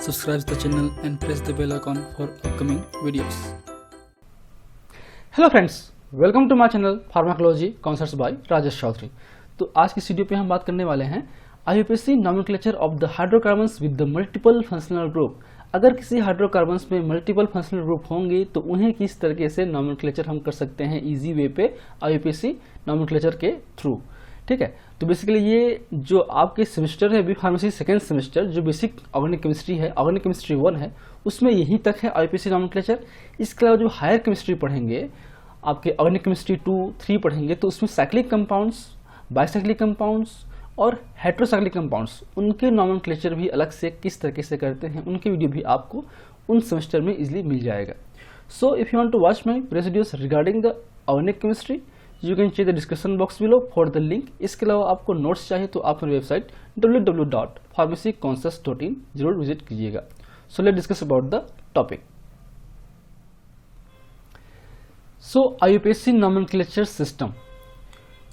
Subscribe the channel and press the bell icon for upcoming videos. Hello friends, welcome to my channel pharmacology concepts by Rajesh Chaudhary. तो आज की video पे हम बात करने वाले हैं IUPAC nomenclature of the hydrocarbons with the multiple functional group. अगर किसी हाइड्रोकार्बन्स में मल्टीपल फंक्शनल ग्रुप होंगे तो उन्हें किस तरीके से नॉमेनक्लेचर हम कर सकते हैं इजी वे पे आईयूपीएसी नॉमेनक्लेचर के थ्रू। ठीक है, तो बेसिकली ये जो आपके सेमेस्टर है बी फार्मेसी सेकेंड सेमेस्टर जो बेसिक ऑर्गेनिक केमिस्ट्री है, ऑर्गेनिक केमिस्ट्री 1 है, उसमें यहीं तक है आईयूपीएसी नॉमेनक्लेचर। इसके अलावा जो हायर केमिस्ट्री पढ़ेंगे, आपके ऑर्गेनिक केमिस्ट्री 2, 3 पढ़ेंगे तो उसमें साइक्लिक कंपाउंड्स, बाइसाइक्लिक कंपाउंड्स और हेट्रोसाइक्लिक कंपाउंड्स, उनके नॉमेनक्लेचर भी अलग से किस तरीके से करते हैं उनके वीडियो भी आपको उन सेमेस्टर में इजीली मिल जाएगा। So if you want to watch my previous videos regarding the organic chemistry you can check the description box below for the link. इसके अलावा आपको नोट्स चाहिए तो आप मेरी वेबसाइट www.pharmacyconcepts.in जरूर विजिट कीजिएगा। So let's discuss about the topic. So IUPAC nomenclature system,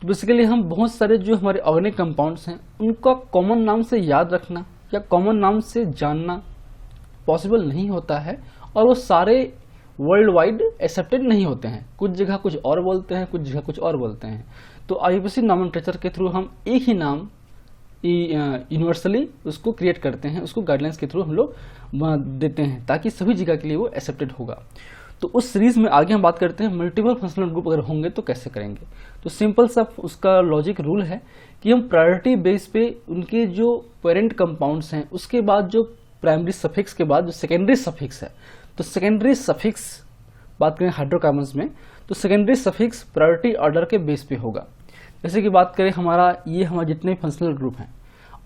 basically हम बहुत सारे जो हमारे ऑर्गेनिक कंपाउंड्स हैं उनका कॉमन नाम से याद रखना या कॉमन नाम से जानना पॉसिबल नहीं होता है और वो सारे वर्ल्ड वाइड एक्सेप्टेड नहीं होते हैं। कुछ जगह कुछ और बोलते हैं, कुछ जगह कुछ और बोलते हैं। तो आईयूपीएसी नॉमेनक्लेचर के थ्रू हम एक ही नाम यूनिवर्सली उसको क्रिएट करते हैं, उसको गाइडलाइंस के थ्रू हम लोग देते हैं ताकि सभी जगह के लिए वो एक्सेप्टेड होगा। तो उस सीरीज में आगे हम बात करते हैं मल्टीपल फंक्शनल ग्रुप अगर होंगे तो कैसे करेंगे। तो सिंपल सा उसका लॉजिक रूल है कि हम प्रायोरिटी बेस पे उनके जो पेरेंट कंपाउंड्स हैं उसके बाद जो प्राइमरी सफिक्स के बाद जो सेकेंडरी सफिक्स है, तो सेकेंडरी सफिक्स बात करें हाइड्रोकार्बन्स में तो सेकेंडरी सफिक्स प्रायोरिटी ऑर्डर के बेस पे होगा। जैसे कि बात करें हमारे जितने फंक्शनल ग्रुप हैं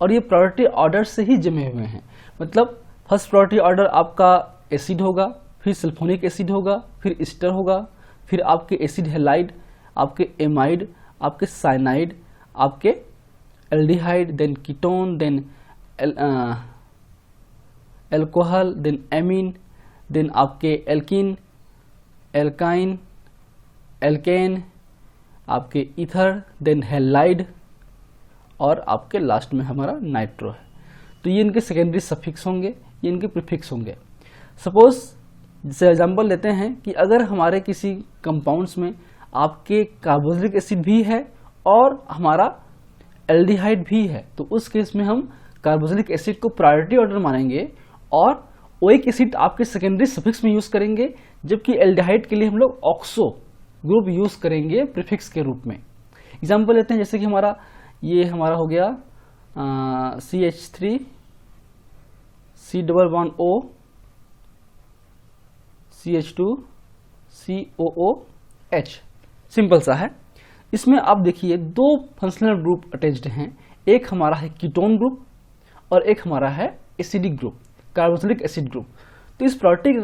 और ये प्रायोरिटी ऑर्डर से ही जमे हुए हैं। मतलब फर्स्ट प्रायोरिटी ऑर्डर आपका एसिड होगा, फिर सल्फोनिक एसिड होगा, फिर ईस्टर होगा, फिर आपके एसिड हैलाइड, आपके एमाइड, आपके साइनाइड, आपके aldehyde, then ketone, then alcohol, then amine, then आपके एल्किन, एल्काइन, एल्केन, आपके ईथर, देन हैलाइड और आपके लास्ट में हमारा नाइट्रो है। तो ये इनके सेकेंडरी सफिक्स होंगे, ये इनके प्रीफिक्स होंगे। सपोज जैसे एग्जांपल लेते हैं कि अगर हमारे किसी कंपाउंड्स में आपके कार्बोक्सिलिक एसिड भी है और हमारा एल्डिहाइड भी है तो उस केस में हम कार्बोक्सिलिक एसिड को प्रायोरिटी ऑर्डर मानेंगे और ओइक एसिड आपके सेकेंडरी सफिक्स में यूज करेंगे, जबकि एल्डिहाइड के लिए हम लोग ऑक्सो ग्रुप यूज करेंगे प्रीफिक्स के रूप में। एग्जांपल लेते हैं जैसे कि हमारा हो गया CH3 C++O CH2 COOH, simple सा है। इसमें आप देखिए दो फंक्शनल ग्रुप अटैच्ड हैं, एक हमारा है कीटोन ग्रुप और एक हमारा है acidic group, carboxylic acid group. तो इस प्रायोरिटी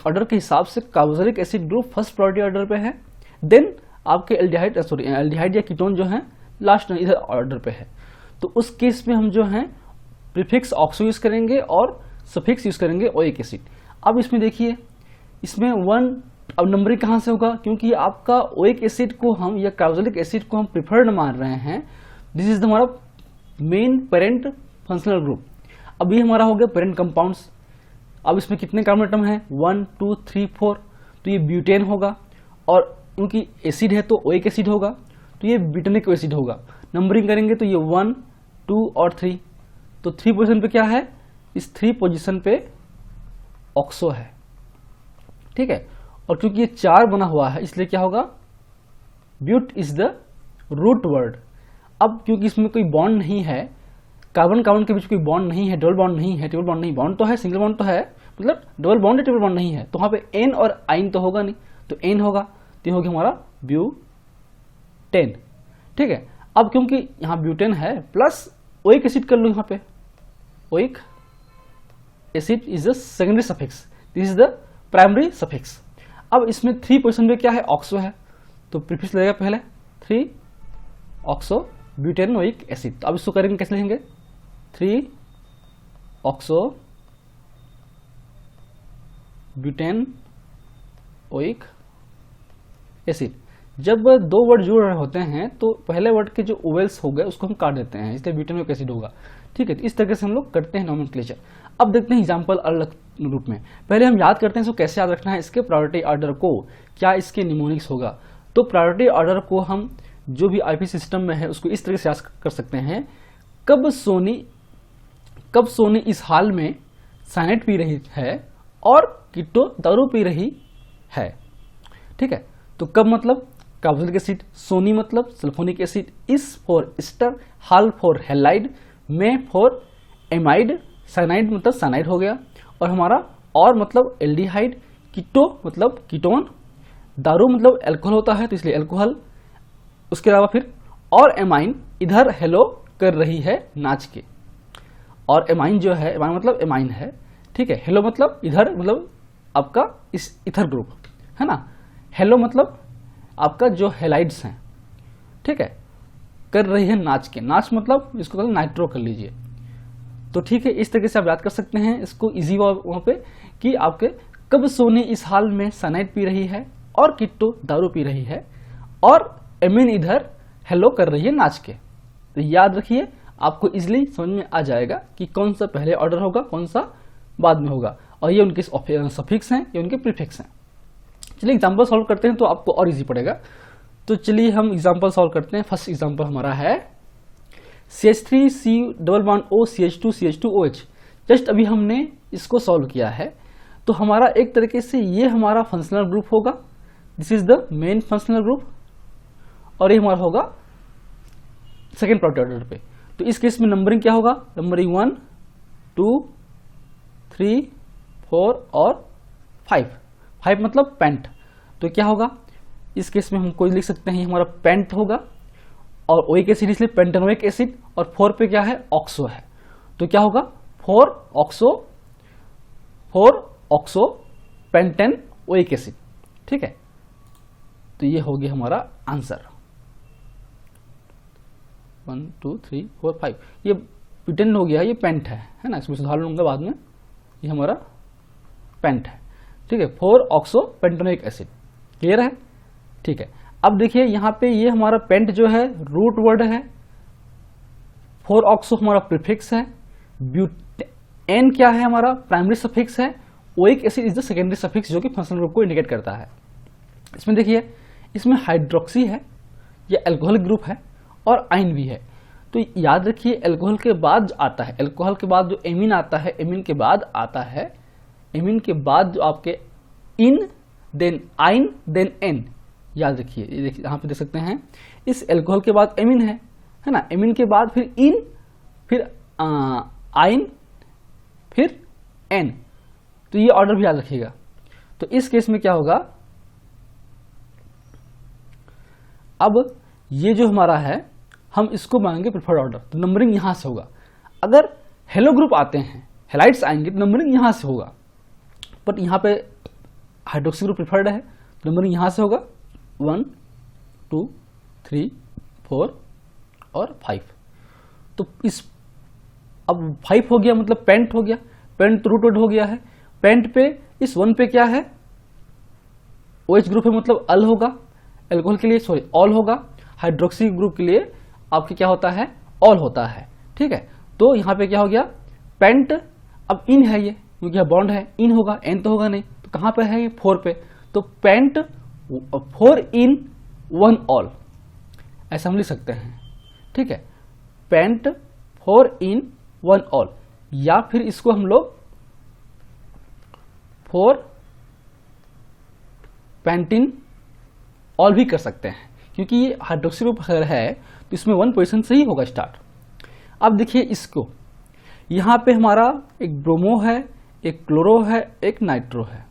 ऑर्डर के हिसाब से carboxylic acid group first priority order पे है, देन आपके एल्डिहाइड या कीटोन जो है लास्ट इधर ऑर्डर पे है। तो उस केस में हम जो है प्रीफिक्स ऑक्सो यूज करेंगे और सफिक्स यूज करेंगे ओइक एसिड। अब इसमें देखिए इसमें 1 अब नंबरिंग कहाँ से होगा, क्योंकि आपका ओइक एसिड को हम या कार्बोक्सिलिक एसिड को हम प्रिफर्ड मान रहे हैं। दिस इज हमारा मेन पेरेंट फंक्शनल ग्रुप। अब ये हमारा हो गया पेरेंट कंपाउंड्स। अब इसमें कितने कार्बन एटम है 1 2 3 4, तो ये ब्यूटेन होगा और उनकी एसिड है तो ओइक एसिड होगा, तो ये ब्यूटेनिक एसिड होगा। नंबरिंग करेंगे तो ये 1 2 और 3, तो 3 पोजीशन पे क्या है, इस 3 पोजीशन पे ऑक्सो है। ठीक है, और क्योंकि ये 4 बना हुआ है इसलिए क्या होगा, but is the root word. अब क्योंकि इसमें कोई बॉन्ड नहीं है, कार्बन कार्बन के बीच कोई बॉन्ड नहीं है, डबल बॉन्ड नहीं है, ट्रिपल बॉन्ड नहीं, बॉन्ड तो है, सिंगल बॉन्ड तो है, मतलब डबल बॉन्ड है ट्रिपल बॉन्ड नहीं है, तो वहां पे एन और आइन तो होगा नहीं, तो एन होगा, तो ये होगा हमारा ब्यूटेन। ठीक है, अब क्योंकि यहाँ ब्यूटेन है प्लस ओइक एसिड कर लो, यहाँ पे oic acid is the secondary suffix, this is the primary suffix. अब इसमें 3 पोजीशन में क्या है, ऑक्सो है, तो प्रीफिक्स लगेगा पहले 3 ऑक्सो ब्यूटेन ओइक एसिड। तो अब इसको करेंगे कैसे लिखेंगे, 3 ऑक्सो ब्यूटेन ओइक एसिड। जब 2 वर्ड जुड़ रहे होते हैं तो पहले वर्ड के जो ओवेल्स हो गए उसको हम काट देते हैं, इसलिए ब्यूटेन ओइक एसिड होगा। ठीक है, तो इस तरीके से हम लोग करते हैं नॉमेनक्लेचर। अब देखते हैं एग्जाम्पल अलग रूप में। पहले हम याद करते हैं इसको कैसे याद रखना है, इसके प्रायोरिटी ऑर्डर को, क्या इसके निमोनिक्स होगा। तो प्रायोरिटी ऑर्डर को हम जो भी आईपी सिस्टम में है उसको इस तरह से याद कर सकते हैं, कब सोनी इस हाल में साइनाइड पी रही है और कीटो दारू पी रही है। ठीक है, तो कब मतलब कार्बोक्सिलिक एसिड, सोनी मतलब सल्फोनिक एसिड, इस फॉर स्टर, हाल फॉर हैलाइड, में फॉर एमाइड, साइनाइड मतलब साइनाइड हो गया, और हमारा और मतलब एल्डिहाइड, कीटो मतलब कीटोन, दारू मतलब अल्कोहल होता है तो इसलिए अल्कोहल, उसके अलावा फिर और एमाइन इधर हेलो कर रही है नाच के, और एमाइन जो है, एमाइन मतलब एमाइन है, ठीक है, हेलो मतलब इधर मतलब आपका इस इथर ग्रुप है ना, हेलो मतलब आपका जो हेलाइड्स हैं, ठीक है, कर रही है नाच के, नाच मतलब इसको कहते हैं नाइट्रो कर लीजिए। तो ठीक है, इस तरीके से आप याद कर सकते हैं इसको इजी वहाँ पे कि आपके कब सोनी इस हाल में साइनाइड पी रही है और कीटो दारू पी रही है और एमिन इधर हेलो कर रही है नाच के। तो याद रखिए, आपको इजीली समझ में आ जाएगा कि कौन सा पहले ऑर्डर होगा, कौन सा बाद में होगा, और ये उनके सफिक्स हैं, ये उनके प्रीफिक्स हैं। चलिए एग्जाम्पल सॉल्व करते हैं तो आपको और इजी पड़ेगा। तो चलिए हम एग्जाम्पल सॉल्व करते हैं। फर्स्ट एग्जाम्पल हमारा है CH3C11O CH2CH2OH। जस्ट अभी हमने इसको सॉल्व किया है, तो हमारा एक तरीके से ये हमारा फंक्शनल ग्रुप होगा, this is the main functional group, और ये हमारा होगा सेकेंड प्रायोरिटी ऑर्डर पे। तो इस केस में नंबरिंग क्या होगा, नंबरिंग 1 2 3 4 और 5 मतलब पेंट। तो क्या होगा इस केस में, हम कोई लिख सकते हैं हमारा पेंट होगा, और ओइक एसिड इसलिए पेंटेनोइक एसिड, और 4 पे क्या है, ऑक्सो है। तो क्या होगा 4 ऑक्सो पेंटेन ओइक एसिड। ठीक है, तो ये हो गया हमारा आंसर 1 2 3 4 5। ये ब्यूटेन हो गया, ये पेंट है ना, इसमें सुधार लूंगा बाद में, ये हमारा पेंट है। ठीक है, 4 ऑक्सो पेंटेनोइक एसिड, क्लियर है। ठीक है, अब देखिए यहाँ पे ये हमारा पेंट जो है रूट वर्ड है, 4 ऑक्सो हमारा प्रीफिक्स है, ब्यूटेन क्या है हमारा प्राइमरी सफिक्स है, oic acid is the secondary suffix जो कि फंक्शनल ग्रुप को इंडिकेट करता है। इसमें देखिए, इसमें हाइड्रोक्सी है, ये अल्कोहलिक ग्रुप है, और आइन भी है। तो याद रखिए अल्कोहल के बाद आता है, अल्कोहल के बाद जो एमीन आता है, एमीन के बाद आता है, एमीन के बाद जो आपके इन देन आइन देन एन, याद रखिए। ये देखिए यहाँ पे देख सकते हैं, इस अल्कोहल के बाद एमीन है ना, एमीन के बाद फिर इन, फिर आइन, फिर एन। तो ये ऑर्डर भी याद रखिएगा। तो इस केस में क्या होगा, अब ये जो हमारा है हम इसको मांगेंगे प्रिफर्ड ऑर्डर, तो नंबरिंग यहां से होगा। अगर हेलो ग्रुप आते हैं, हेलाइड्स आएंगे, तो नंबरिंग यहां से होगा, बट यहाँ पे हाइड्रोक्सी ग्रुप प्रिफर्ड है, नंबरिंग यहां से होगा 1 2 3 4 और 5। तो इस अब 5 हो गया मतलब पेंट हो गया, पेंट रूट वर्ड हो गया है, पेंट पे इस 1 पे क्या है, OH ग्रुप है मतलब अल होगा, अल्कोहल के लिए सॉरी ऑल होगा, हाइड्रोक्सी ग्रुप के लिए आपके क्या होता है, ऑल होता है। ठीक है, तो यहाँ पे क्या हो गया, पेंट, अब इन है ये क्योंकि बॉन्ड है, इन होगा, एन तो होगा नहीं, तो कहाँ पे है ये 4 पे, तो पेंट 4 इन 1 ऑल, ऐसा हम लिख सकते हैं। ठीक है, पेंट 4 इन 1 ऑल, या फिर इसको हम लोग 4 पेंटिन ऑल भी कर सकते हैं, क्योंकि ये हाइड्रोक्सी ग्रुप अगर है तो इसमें 1 पोजीशन से ही होगा स्टार्ट। अब देखिए इसको, यहाँ पे हमारा एक ब्रोमो है, एक क्लोरो है, एक नाइट्रो है।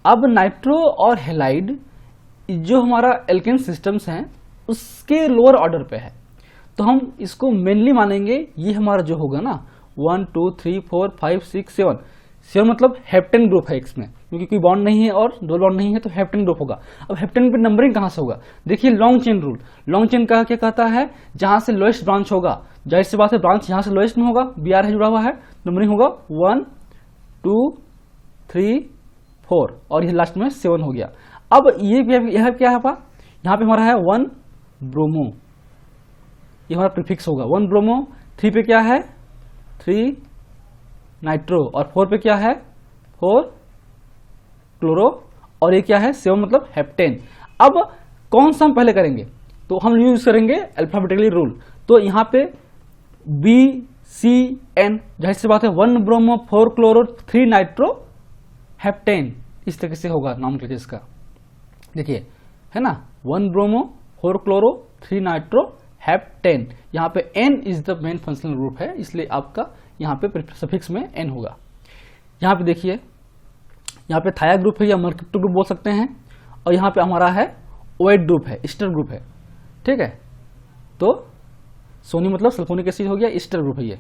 अब नाइट्रो और हेलाइड जो हमारा एल्केन सिस्टम्स हैं उसके लोअर ऑर्डर पे है, तो हम इसको मेनली मानेंगे, ये हमारा जो होगा ना 1 2 3 4 5 6 7 7 मतलब हेप्टेन ग्रुप है इसमें, क्योंकि कोई बॉन्ड नहीं है और दो बॉन्ड नहीं है तो हेप्टेन ग्रुप होगा। अब हेप्टेन पे नंबरिंग कहाँ से होगा, देखिए long chain rule, long chain का क्या कहता है, जहां से लोएस्ट ब्रांच होगा, जाहिर सी बात है ब्रांच यहाँ से लोएस्ट में होगा, BR है जुड़ा हुआ है, नंबरिंग होगा 1 2 3 4 और ये लास्ट में 7 हो गया। अब ये यह क्या है, यहाँ पे हमारा है 1 ब्रोमो, ये हमारा प्रीफिक्स होगा 1 ब्रोमो, 3 पे क्या है 3 नाइट्रो, और 4 पे क्या है 4 क्लोरो, और ये क्या है 7 मतलब हेप्टेन। अब कौन सा हम पहले करेंगे, तो हम यूज करेंगे अल्फाबेटिकली रूल। तो यहाँ पे BCN, जाहिर सी बात है 1 ब्रोमो 4 क्लोरो 3 नाइट्रो हेप्टेन, इस तरह से होगा नाम के इसका, देखिए है ना, 1 ब्रोमो 4 क्लोरो 3 नाइट्रो हेप्टेन। यहाँ पे N is the main functional group है, इसलिए आपका यहाँ पे सफिक्स में N होगा। यहाँ पे देखिए, यहाँ पे थाया ग्रुप है या मर्केप्टो ग्रुप बोल सकते हैं, और यहाँ पे हमारा है OH ग्रुप है, ईस्टर ग्रुप है, ठीक है। तो सोनी मतलब सल्फोनिक एसिड हो गया, ईस्टर ग्रुप है ये,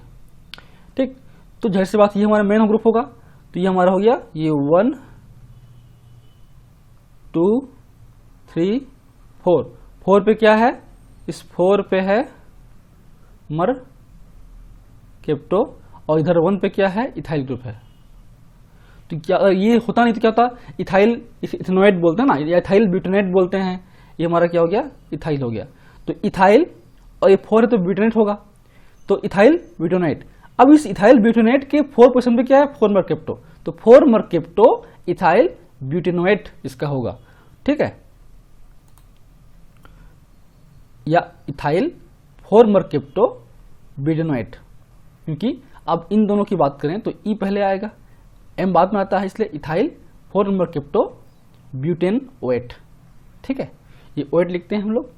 ठीक। तो जाहिर सी बात ये हमारा मेन ग्रुप होगा, तो ये हमारा हो गया ये 1 2 3 4, 4 पे क्या है, इस 4 पे है मर्केप्टो, और इधर 1 पे क्या है इथाइल ग्रुप है। तो क्या ये होता नहीं तो क्या होता, इथाइल इथेनोएट बोलते हैं ना, या इथाइल ब्यूटेनेट बोलते हैं, ये हमारा क्या हो गया इथाइल हो गया। तो इथाइल और ये 4 है तो ब्यूटेनेट होगा, तो इथाइल ब्यूटेनेट। अब इस इथाइल ब्यूटेनेट के 4 पोजीशन पे क्या है 4 मर्केप्टो, तो 4 मर्केप्टो इथाइल ब्यूटेनोएट इसका होगा, ठीक है, या इथाइल 4 मर्केप्टो ब्यूटेनोएट। क्योंकि अब इन दोनों की बात करें तो ई पहले आएगा, एम बाद में आता है, इसलिए इथाइल 4 मर्केप्टो ब्यूटेनोएट, ठीक है, ये ओएट लिखते हैं हम लोग,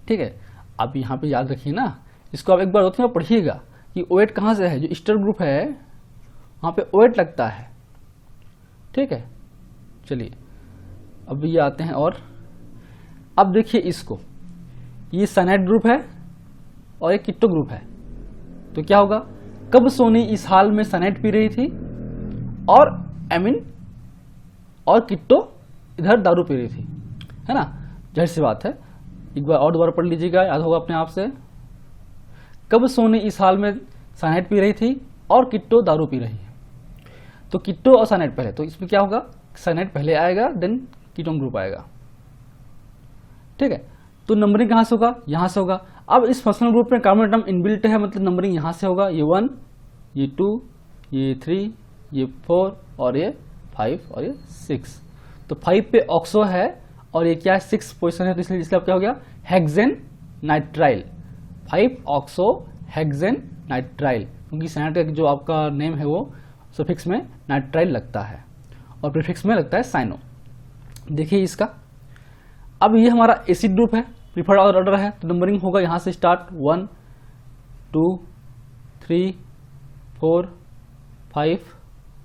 ठीक है। अब यहाँ पे याद रखिए ना, इसको आप एक बार दो पढ़िएगा कि ओएट कहाँ से है, जो ईस्टर ग्रुप है वहाँ पे ओएट लगता है, ठीक है। चलिए अब ये आते हैं, और अब देखिए इसको, ये साइनाइड ग्रुप है और एक कीटो ग्रुप है, तो क्या होगा, कब सोनी इस हाल में साइनाइड पी रही थी और एमिन और कीटो इधर दारू पी रही थी, है ना, जाहिर सी बात है। एक बार और दोबारा पढ़ लीजिएगा, याद होगा अपने आप से, कब सोनी इस हाल में साइनाइड पी रही थी और कीटो दारू पी रही है। तो कीटो और साइनाइड पहले, तो इसमें क्या होगा, साइनाइड पहले आएगा देन कीटोन ग्रुप आएगा, ठीक है। तो नंबरिंग कहाँ से होगा, यहाँ से होगा। अब इस फंक्शनल ग्रुप में कार्बन एटम इनबिल्ट है, मतलब नंबरिंग यहाँ से होगा, ये 1 ये 2 ये 3 ये 4 और ये 5 और ये 6। तो 5 पे ऑक्सो है और ये क्या है 6 पोजीशन है, तो इसलिए क्या हो गया hexane nitrile, 5 oxo hexane nitrile, क्योंकि साइनाइड का जो आपका नेम है वो सफिक्स में नाइट्राइल लगता है और प्रीफिक्स में लगता है साइनो। देखिए इसका, अब ये हमारा एसिड ग्रुप है, प्रीफर्ड ऑर्डर है, तो नंबरिंग होगा यहाँ से स्टार्ट 1 2 3 4 5,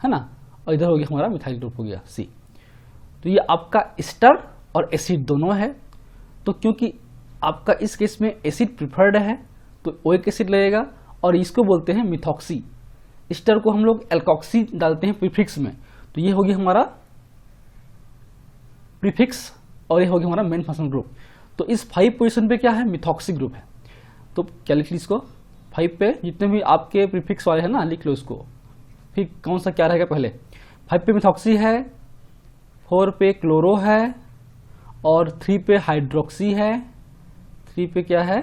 है ना, और इधर हो गया हमारा मिथाइल ग्रुप हो गया सी। तो ये आपका स्टर और एसिड दोनों है, तो क्योंकि आपका इस केस में एसिड प्रीफर्ड है तो ओइक एसिड लगेगा, और इसको बोलते हैं मिथॉक्सी। स्टर को हम लोग एल्कॉक्सी डालते हैं प्रीफिक्स में, तो ये होगी हमारा प्रीफिक्स और ये होगी हमारा मेन फंक्शनल ग्रुप। तो इस 5 पोजीशन पे क्या है मिथॉक्सी ग्रुप है, तो क्या लिख ली इसको 5 पे, जितने भी आपके प्रीफिक्स वाले हैं ना लिख लो इसको, फिर कौन सा क्या रहेगा पहले, 5 पे मिथॉक्सी है, 4 पे क्लोरो है, और 3 पे हाइड्रोक्सी है, 3 पे क्या है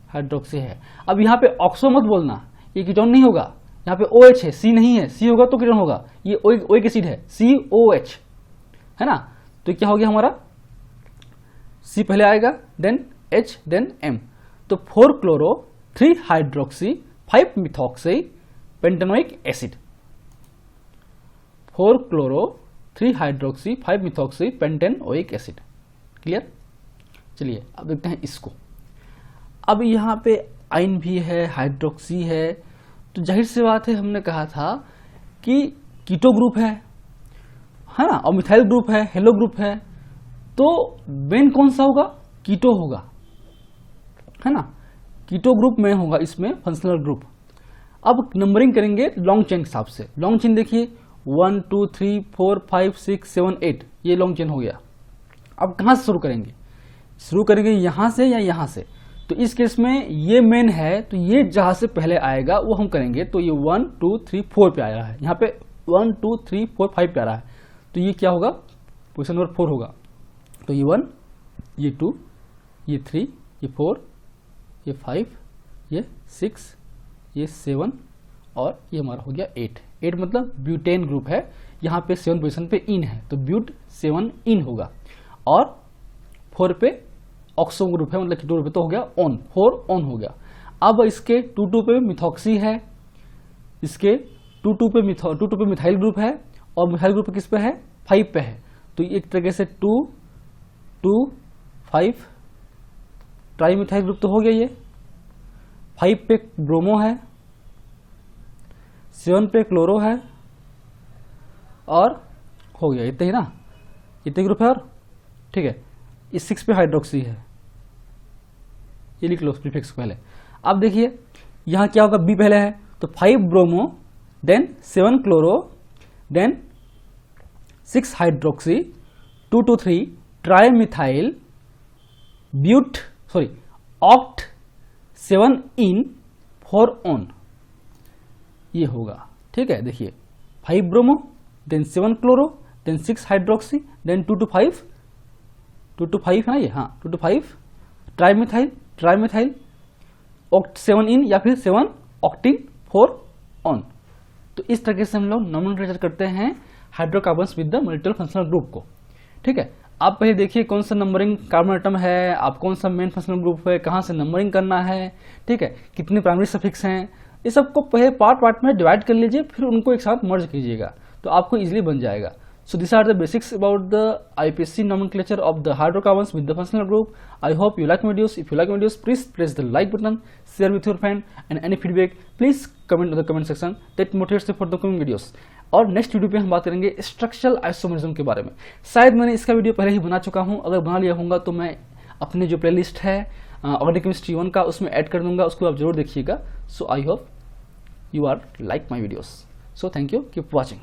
हाइड्रोक्सी है। अब यहाँ पे ऑक्सो मत बोलना, ये कीटोन नहीं होगा, यहाँ पे OH है, C नहीं है, C होगा तो कीटोन होगा, ये ओइक एसिड है COH, है ना। तो क्या हो गया हमारा C पहले आएगा देन H देन M, तो 4 chloro 3 hydroxy 5 methoxy pentanoic acid, 4 chloro 3 hydroxy 5 methoxy pentanoic acid, clear. चलिए अब देखते हैं इसको। अब यहाँ पे आइन भी है, हाइड्रोक्सी है, तो जाहिर सी बात है हमने कहा था कि कीटो ग्रुप है ना, और मिथाइल ग्रुप है, हेलो ग्रुप है, तो मेन कौन सा होगा कीटो होगा, है ना, कीटो ग्रुप में होगा इसमें फंक्शनल ग्रुप। अब नंबरिंग करेंगे लॉन्ग चेन के हिसाब से, लॉन्ग चेन देखिए 1 2 3 4 5 6 7 8, ये लॉन्ग चेन हो गया। अब कहाँ से शुरू करेंगे, शुरू करेंगे यहाँ से या यहाँ से, तो इस केस में ये मेन है, तो ये जहाँ से पहले आएगा वो हम करेंगे, तो ये 1 2 3 4 पे आ रहा है, यहाँ पे 1 2 3 4 5 पे आ रहा है, तो ये क्या होगा पोजीशन नंबर 4 होगा, तो ये 1 ये 2 ये 3 ये 4 ये 5 ये 6 ये 7 और ये हमारा हो गया 8। 8 मतलब ब्यूटेन ग्रुप है, यहाँ पे 7 पोजीशन पे इन है तो ब्यूट 7 इन होगा। और 4 पे ऑक्सो ग्रुप है, मतलब कीटोन ग्रुप तो हो गया ऑन, 4 ऑन हो गया। अब इसके 2 पे मिथॉक्सी है, इसके 2 पे मिथाइल ग्रुप है, और मिथाइल ग्रुप किस पे है, 5 पे है। तो एक तरीके से 2 2 5 ट्राई मिथाइल ग्रुप तो हो गया ये। 5 पे ब्रोमो है, 7 पे क्लोरो है, और हो गया इतने ही ना, इतने ग्रुप है। और ठीक है, इस 6 पे हाइड्रोक्सी है, ये लिख लो प्रीफिक्स पहले। अब देखिए यहाँ क्या होगा, बी पहले है तो 5 bromo, then 7 chloro, then 6 hydroxy, 2 to 3 tri methyl but oct 7 yne 4 one, ये होगा। ठीक है, देखिए 5 bromo, then 7 chloro, then 6 hydroxy, then 2 to 5 है ना ये, हाँ 2 to 5 ट्राई मिथाइल ऑक्ट 7 इन या फिर 7 ऑक्टिन 4 ऑन। तो इस तरीके से हम लोग नोमेनक्लेचर करते हैं hydrocarbons with the multiple functional group को। ठीक है, आप पहले देखिए कौन सा नंबरिंग कार्बन एटम है, आप कौन सा मेन फंक्शनल ग्रुप है, कहाँ से नंबरिंग करना है, ठीक है, कितने प्राइमरी सफिक्स हैं, ये सबको पहले पार्ट में डिवाइड कर लीजिए, फिर उनको एक साथ मर्ज कीजिएगा तो आपको इजीली बन जाएगा। So these are the basics about the IPSC nomenclature of the hydrocarbons with the functional group. I hope you like my videos. If you like my videos, please press the like button, share with your friend, and any feedback, please comment in the comment section. That motivates me for the coming videos. और next video पे हम बात करेंगे structural isomerism के बारे में। शायद मैंने इसका वीडियो पहले ही बना चुका हूँ, अगर बना लिया होगा तो मैं अपने जो प्लेलिस्ट है ऑर्गेनिक केमिस्ट्री 1 का उसमें ऐड कर दूंगा, उसको आप जरूर देखिएगा। So I hope you are like my videos. So thank you, keep watching.